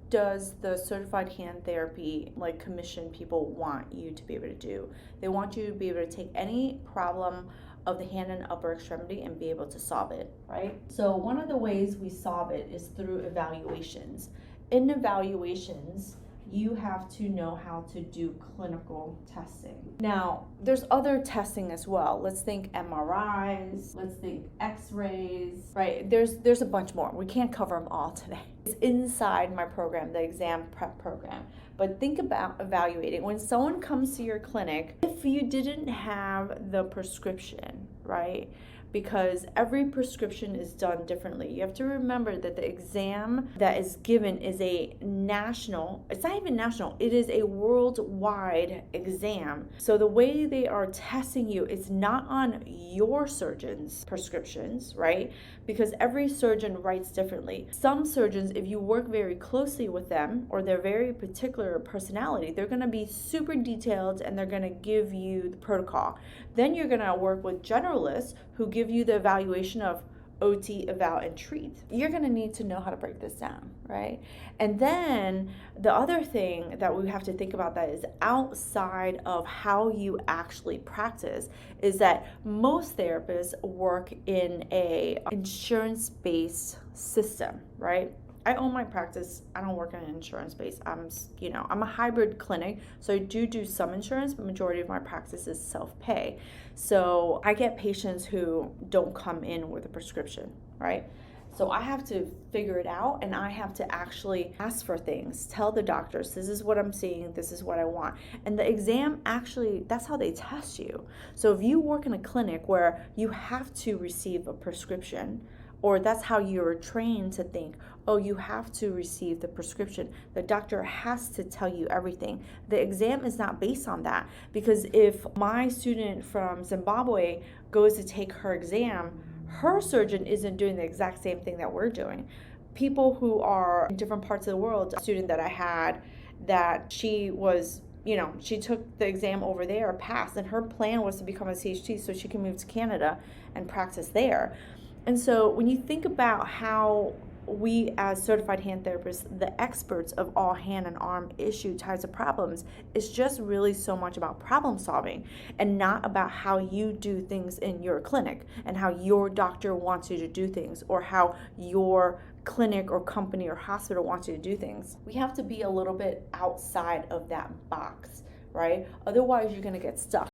does the certified hand therapy like commission people want you to be able to do? They want you to be able to take any problem of the hand and upper extremity and be able to solve it, right? So one of the ways we solve it is through evaluations. In evaluations, you have to know how to do clinical testing. Now, there's other testing as well. Let's think MRIs, let's think x-rays, right? There's a bunch more. We can't cover them all today. It's inside my program, the exam prep program. But think about evaluating. When someone comes to your clinic, if you didn't have the prescription, right? Because every prescription is done differently. You have to remember that the exam that is given is a national, it's not even national, it is a worldwide exam. So the way they are testing you is not on your surgeon's prescriptions, right? Because every surgeon writes differently. Some surgeons, if you work very closely with them or they're very particular personality, they're gonna be super detailed and they're gonna give you the protocol. Then you're gonna work with generalists who give you the evaluation of OT, eval, and treat. You're gonna need to know how to break this down, right? And then the other thing that we have to think about that is outside of how you actually practice is that most therapists work in a insurance-based system, right? I own my practice. I don't work in an insurance base. I'm a hybrid clinic, so I do some insurance, but majority of my practice is self-pay. So I get patients who don't come in with a prescription, right? So I have to figure it out and I have to actually ask for things, tell the doctors, this is what I'm seeing, this is what I want. And the exam actually, that's how they test you. So if you work in a clinic where you have to receive a prescription, or that's how you're trained to think, oh, you have to receive the prescription. The doctor has to tell you everything. The exam is not based on that, because if my student from Zimbabwe goes to take her exam, her surgeon isn't doing the exact same thing that we're doing. People who are in different parts of the world, a student that I had, that she was, she took the exam over there, passed, and her plan was to become a CHT so she can move to Canada and practice there. And so when you think about how we as certified hand therapists, the experts of all hand and arm issue types of problems, it's just really so much about problem solving and not about how you do things in your clinic and how your doctor wants you to do things or how your clinic or company or hospital wants you to do things. We have to be a little bit outside of that box, right? Otherwise, you're going to get stuck.